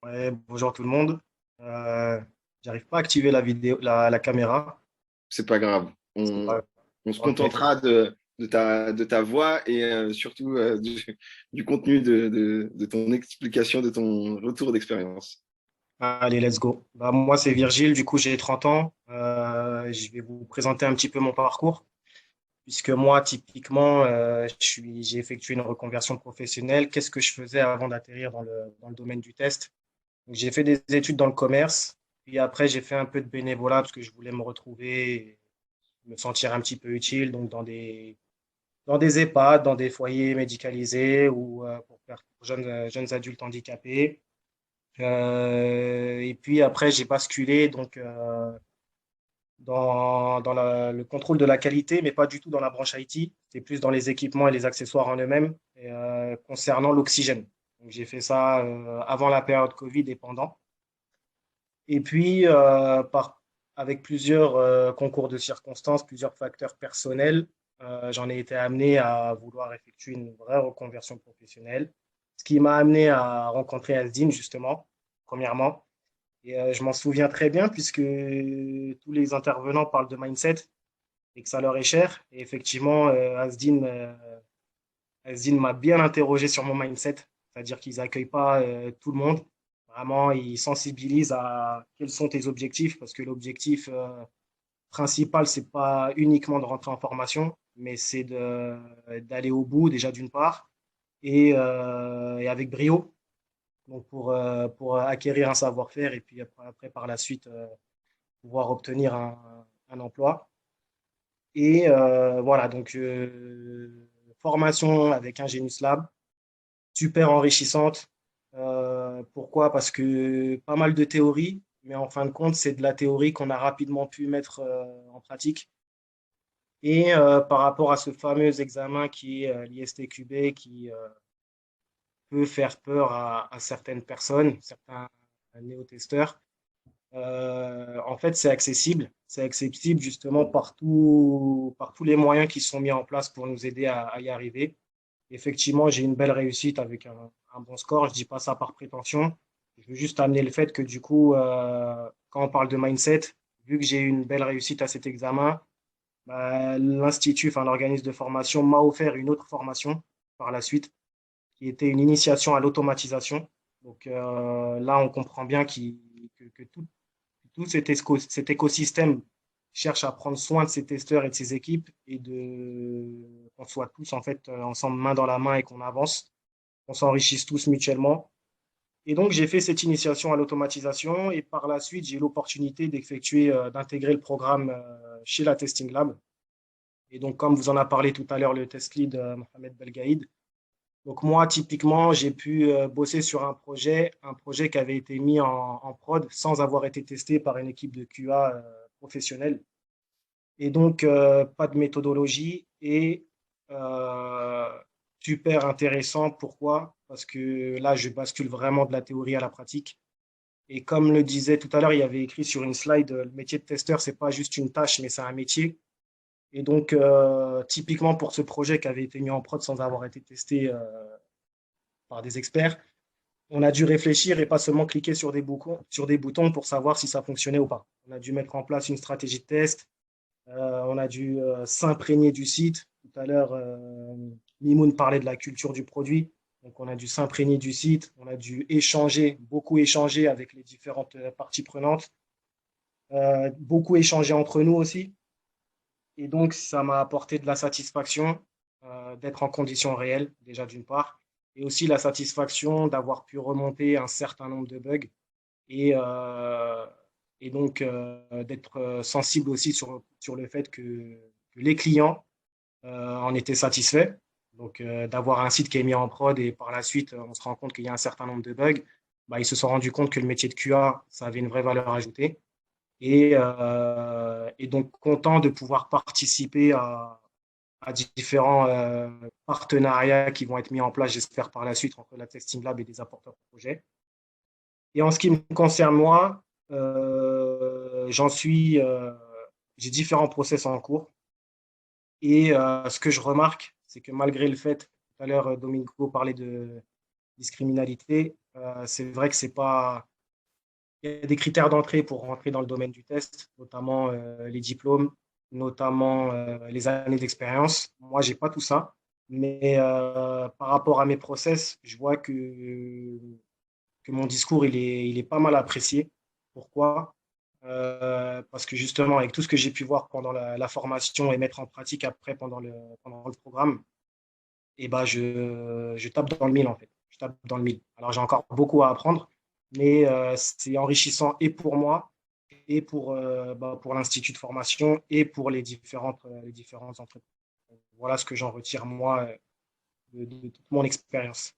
Ouais, bonjour tout le monde. Euh, J'arrive pas à activer la vidéo, la caméra. C'est pas grave. C'est pas... On se Ok. contentera de ta voix et surtout du contenu de ton explication, de ton retour d'expérience. Allez, let's go. Bah, moi, c'est Virgile, du coup, j'ai 30 ans. Je vais vous présenter un petit peu mon parcours, puisque moi, typiquement, j'ai effectué une reconversion professionnelle. Qu'est-ce que je faisais avant d'atterrir dans le domaine du test? Donc, j'ai fait des études dans le commerce, puis après, j'ai fait un peu de bénévolat parce que je voulais me retrouver, et me sentir un petit peu utile, donc dans des EHPAD, dans des foyers médicalisés ou pour jeunes adultes handicapés. Et puis après, j'ai basculé donc, dans le contrôle de la qualité, mais pas du tout dans la branche IT. C'est plus dans les équipements et les accessoires en eux-mêmes, et, concernant l'oxygène. Donc, j'ai fait ça avant la période Covid et pendant. Et puis, avec plusieurs concours de circonstances, plusieurs facteurs personnels, j'en ai été amené à vouloir effectuer une vraie reconversion professionnelle, ce qui m'a amené à rencontrer Asdine, justement, premièrement. Et je m'en souviens très bien puisque tous les intervenants parlent de mindset et que ça leur est cher. Et effectivement, Asdine m'a bien interrogé sur mon mindset, c'est-à-dire qu'ils n'accueillent pas tout le monde. Vraiment, ils sensibilisent à quels sont tes objectifs, parce que l'objectif principal, c'est pas uniquement de rentrer en formation, mais c'est d'aller au bout, déjà d'une part, et avec brio, donc pour acquérir un savoir-faire et puis après, par la suite, pouvoir obtenir un emploi. Et voilà, donc formation avec un Genius Lab, super enrichissante. Pourquoi? Parce que pas mal de théorie, mais en fin de compte, c'est de la théorie qu'on a rapidement pu mettre en pratique. Et par rapport à ce fameux examen qui est l'ISTQB, qui peut faire peur à certaines personnes, certains néo-testeurs, en fait, c'est accessible. C'est accessible justement par tous les moyens qui sont mis en place pour nous aider à y arriver. Effectivement, j'ai une belle réussite avec un bon score. Je dis pas ça par prétention. Je veux juste amener le fait que du coup, quand on parle de mindset, vu que j'ai eu une belle réussite à cet examen, bah, l'institut, enfin l'organisme de formation m'a offert une autre formation par la suite, qui était une initiation à l'automatisation. Donc là, on comprend bien que tout cet écosystème cherche à prendre soin de ses testeurs et de ses équipes et qu'on soit tous en fait ensemble main dans la main et qu'on avance, qu'on s'enrichisse tous mutuellement. Et donc, j'ai fait cette initiation à l'automatisation et par la suite, j'ai eu l'opportunité d'intégrer le programme chez la Testing Lab. Et donc, comme vous en a parlé tout à l'heure, le test lead Mohamed Belgaïd. Donc, moi, typiquement, j'ai pu bosser sur un projet qui avait été mis en prod sans avoir été testé par une équipe de QA professionnelle. Et donc, pas de méthodologie et euh, super intéressant. Pourquoi? Parce que là, je bascule vraiment de la théorie à la pratique. Et comme le disait tout à l'heure, il y avait écrit sur une slide, le métier de testeur, c'est pas juste une tâche, mais c'est un métier. Et donc, typiquement pour ce projet qui avait été mis en prod sans avoir été testé par des experts, on a dû réfléchir et pas seulement cliquer sur des boutons pour savoir si ça fonctionnait ou pas. On a dû mettre en place une stratégie de test. On a dû s'imprégner du site. Tout à l'heure, Mimoun parlait de la culture du produit. Donc, on a dû s'imprégner du site. On a dû échanger, beaucoup échanger avec les différentes parties prenantes. Beaucoup échanger entre nous aussi. Et donc, ça m'a apporté de la satisfaction d'être en conditions réelles, déjà d'une part, et aussi la satisfaction d'avoir pu remonter un certain nombre de bugs et, euh, et donc d'être sensible aussi sur le fait que les clients en étaient satisfaits. Donc, d'avoir un site qui est mis en prod et par la suite, on se rend compte qu'il y a un certain nombre de bugs. Bah, ils se sont rendus compte que le métier de QA, ça avait une vraie valeur ajoutée. Et donc, content de pouvoir participer à différents partenariats qui vont être mis en place, j'espère, par la suite entre la Testing Lab et des apporteurs de projets. Et en ce qui me concerne, moi, j'en suis, j'ai différents process en cours. Et ce que je remarque, c'est que malgré le fait, tout à l'heure, Domingo parlait discriminalité. C'est vrai que c'est pas. Il y a des critères d'entrée pour rentrer dans le domaine du test, notamment les diplômes, notamment les années d'expérience. Moi, j'ai pas tout ça, mais par rapport à mes process, je vois que mon discours il est pas mal apprécié. Pourquoi? Parce que justement, avec tout ce que j'ai pu voir pendant la formation et mettre en pratique après pendant le programme, et ben je tape dans le mille en fait. Je tape dans le mille. Alors j'ai encore beaucoup à apprendre, mais c'est enrichissant et pour moi, et pour l'institut de formation, et pour les différentes entreprises. Voilà ce que j'en retire moi de toute mon expérience.